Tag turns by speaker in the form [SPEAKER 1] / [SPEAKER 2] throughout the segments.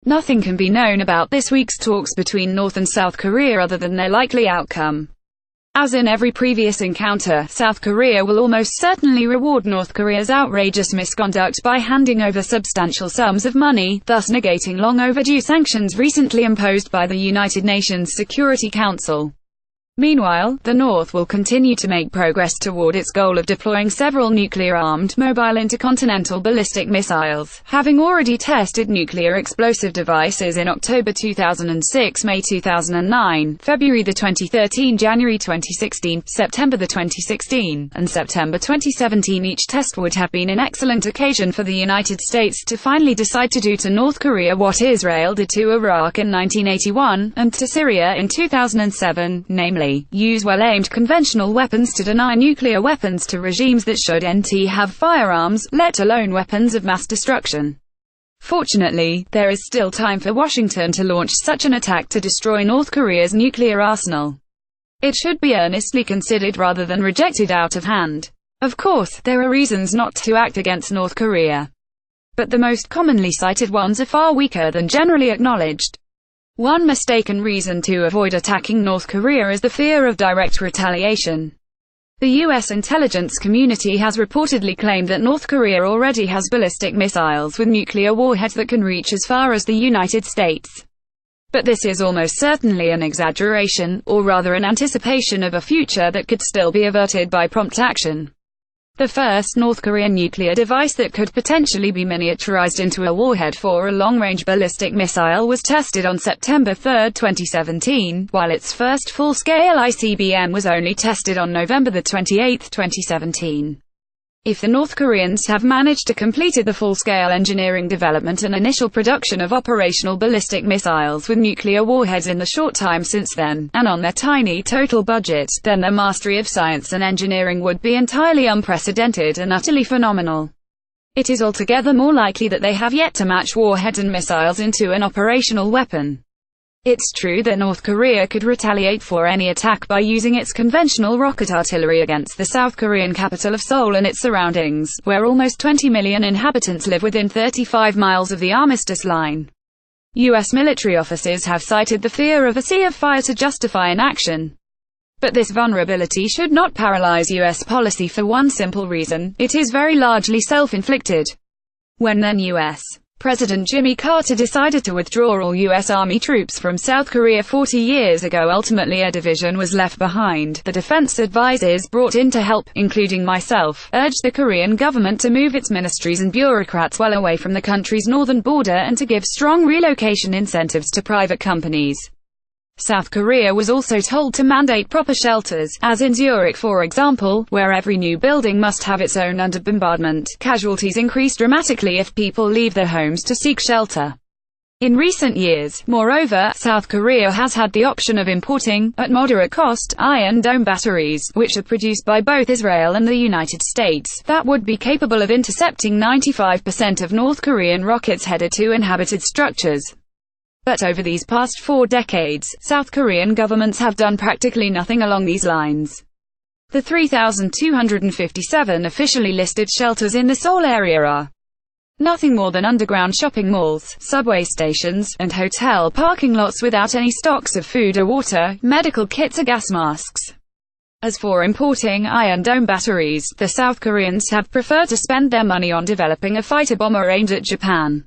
[SPEAKER 1] Nothing can be known about this week's talks between North and South Korea other than their likely outcome. As in every previous encounter, South Korea will almost certainly reward North Korea's outrageous misconduct by handing over substantial sums of money, thus negating long-overdue sanctions recently imposed by the United Nations Security Council. Meanwhile, the North will continue to make progress toward its goal of deploying several nuclear-armed mobile intercontinental ballistic missiles, having already tested nuclear explosive devices in October 2006, May 2009, February 2013, January 2016, September 2016, and September 2017. Each test would have been an excellent occasion for the United States to finally decide to do to North Korea what Israel did to Iraq in 1981, and to Syria in 2007, namely, use well-aimed conventional weapons to deny nuclear weapons to regimes that shouldn't have firearms, let alone weapons of mass destruction. Fortunately, there is still time for Washington to launch such an attack to destroy North Korea's nuclear arsenal. It should be earnestly considered rather than rejected out of hand. Of course, there are reasons not to act against North Korea, but the most commonly cited ones are far weaker than generally acknowledged. One mistaken reason to avoid attacking North Korea is the fear of direct retaliation. The U.S. intelligence community has reportedly claimed that North Korea already has ballistic missiles with nuclear warheads that can reach as far as the United States. But this is almost certainly an exaggeration, or rather an anticipation of a future that could still be averted by prompt action. The first North Korean nuclear device that could potentially be miniaturized into a warhead for a long-range ballistic missile was tested on September 3, 2017, while its first full-scale ICBM was only tested on November 28, 2017. If the North Koreans have managed to complete the full-scale engineering development and initial production of operational ballistic missiles with nuclear warheads in the short time since then, and on their tiny total budget, then their mastery of science and engineering would be entirely unprecedented and utterly phenomenal. It is altogether more likely that they have yet to match warheads and missiles into an operational weapon. It's true that North Korea could retaliate for any attack by using its conventional rocket artillery against the South Korean capital of Seoul and its surroundings, where almost 20 million inhabitants live within 35 miles of the armistice line. U.S. military officers have cited the fear of a sea of fire to justify inaction. But this vulnerability should not paralyze U.S. policy for one simple reason: it is very largely self-inflicted. When then U.S. President Jimmy Carter decided to withdraw all U.S. Army troops from South Korea 40 years ago, ultimately a division was left behind. The defense advisors brought in to help, including myself, urged the Korean government to move its ministries and bureaucrats well away from the country's northern border and to give strong relocation incentives to private companies. South Korea was also told to mandate proper shelters, as in Zurich for example, where every new building must have its own under bombardment. Casualties increase dramatically if people leave their homes to seek shelter. In recent years, moreover, South Korea has had the option of importing, at moderate cost, Iron Dome batteries, which are produced by both Israel and the United States, that would be capable of intercepting 95% of North Korean rockets headed to inhabited structures. But over these past 4 decades, South Korean governments have done practically nothing along these lines. The 3,257 officially listed shelters in the Seoul area are nothing more than underground shopping malls, subway stations, and hotel parking lots without any stocks of food or water, medical kits or gas masks. As for importing Iron Dome batteries, the South Koreans have preferred to spend their money on developing a fighter bomber aimed at Japan.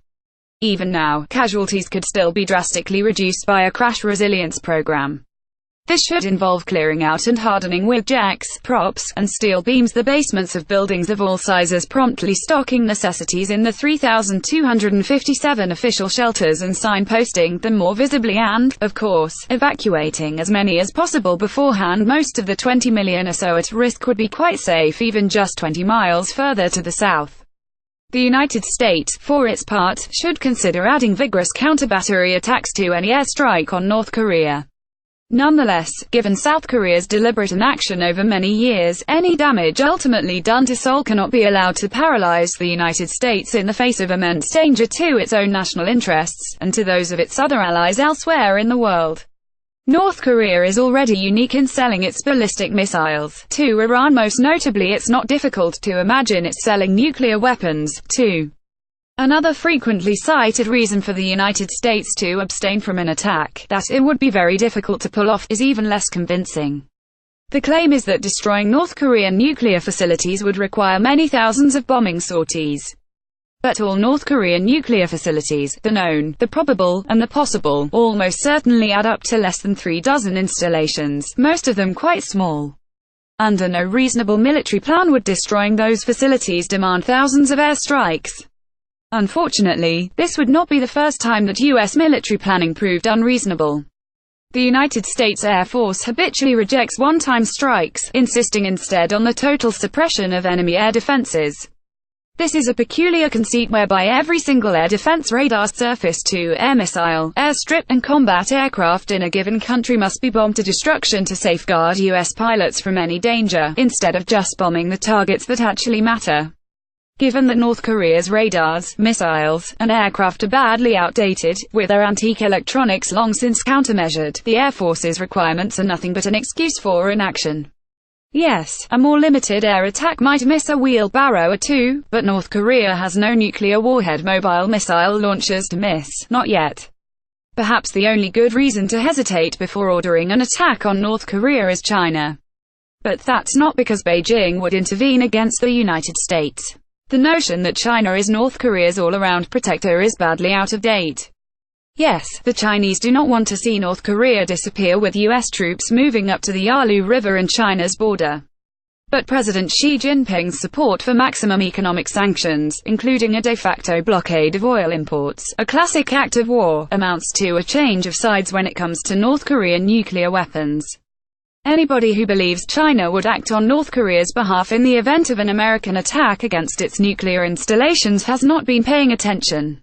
[SPEAKER 1] Even now, casualties could still be drastically reduced by a crash resilience program. This should involve clearing out and hardening with jacks, props, and steel beams the basements of buildings of all sizes, promptly stocking necessities in the 3,257 official shelters and signposting them more visibly and, of course, evacuating as many as possible beforehand. Most of the 20 million or so at risk would be quite safe even just 20 miles further to the south. The United States, for its part, should consider adding vigorous counter-battery attacks to any airstrike on North Korea. Nonetheless, given South Korea's deliberate inaction over many years, any damage ultimately done to Seoul cannot be allowed to paralyze the United States in the face of immense danger to its own national interests, and to those of its other allies elsewhere in the world. North Korea is already unique in selling its ballistic missiles to Iran. Most notably, it's not difficult to imagine it selling nuclear weapons to Another frequently cited reason for the United States to abstain from an attack, that it would be very difficult to pull off, is even less convincing. The claim is that destroying North Korean nuclear facilities would require many thousands of bombing sorties. But all North Korean nuclear facilities, the known, the probable, and the possible, almost certainly add up to less than 3 dozen installations, most of them quite small. Under no reasonable military plan would destroying those facilities demand thousands of airstrikes. Unfortunately, this would not be the first time that U.S. military planning proved unreasonable. The United States Air Force habitually rejects one-time strikes, insisting instead on the total suppression of enemy air defenses. This is a peculiar conceit whereby every single air defense radar surface-to-air missile, airstrip, and combat aircraft in a given country must be bombed to destruction to safeguard U.S. pilots from any danger, instead of just bombing the targets that actually matter. Given that North Korea's radars, missiles, and aircraft are badly outdated, with their antique electronics long since countermeasured, the Air Force's requirements are nothing but an excuse for inaction. Yes, a more limited air attack might miss a wheelbarrow or two, but North Korea has no nuclear warhead mobile missile launchers to miss, not yet. Perhaps the only good reason to hesitate before ordering an attack on North Korea is China. But that's not because Beijing would intervene against the United States. The notion that China is North Korea's all-around protector is badly out of date. Yes, the Chinese do not want to see North Korea disappear with U.S. troops moving up to the Yalu River and China's border. But President Xi Jinping's support for maximum economic sanctions, including a de facto blockade of oil imports, a classic act of war, amounts to a change of sides when it comes to North Korean nuclear weapons. Anybody who believes China would act on North Korea's behalf in the event of an American attack against its nuclear installations has not been paying attention.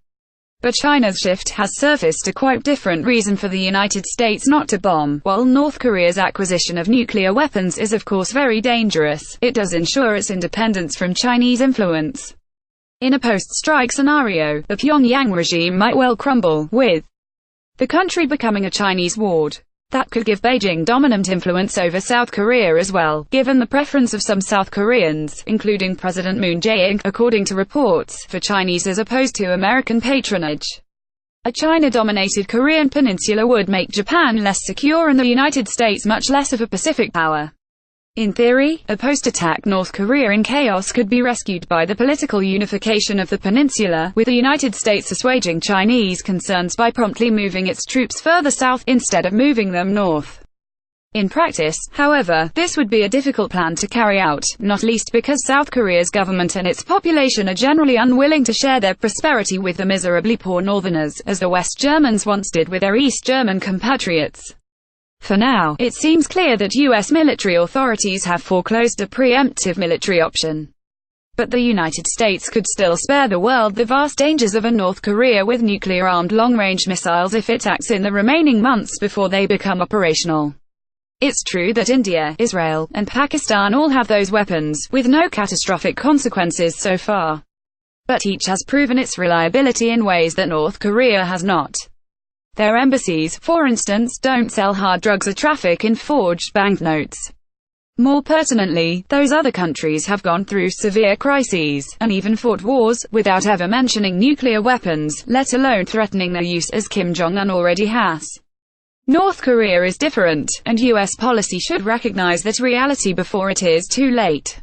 [SPEAKER 1] But China's shift has surfaced a quite different reason for the United States not to bomb. While North Korea's acquisition of nuclear weapons is of course very dangerous, it does ensure its independence from Chinese influence. In a post-strike scenario, the Pyongyang regime might well crumble, with the country becoming a Chinese ward. That could give Beijing dominant influence over South Korea as well, given the preference of some South Koreans, including President Moon Jae-in, according to reports, for Chinese as opposed to American patronage. A China-dominated Korean peninsula would make Japan less secure and the United States much less of a Pacific power. In theory, a post-attack North Korea in chaos could be rescued by the political unification of the peninsula, with the United States assuaging Chinese concerns by promptly moving its troops further south, instead of moving them north. In practice, however, this would be a difficult plan to carry out, not least because South Korea's government and its population are generally unwilling to share their prosperity with the miserably poor Northerners, as the West Germans once did with their East German compatriots. For now, it seems clear that U.S. military authorities have foreclosed a preemptive military option. But the United States could still spare the world the vast dangers of a North Korea with nuclear-armed long-range missiles if it acts in the remaining months before they become operational. It's true that India, Israel, and Pakistan all have those weapons, with no catastrophic consequences so far. But each has proven its reliability in ways that North Korea has not. Their embassies, for instance, don't sell hard drugs or traffic in forged banknotes. More pertinently, those other countries have gone through severe crises, and even fought wars, without ever mentioning nuclear weapons, let alone threatening their use, as Kim Jong-un already has. North Korea is different, and U.S. policy should recognize that reality before it is too late.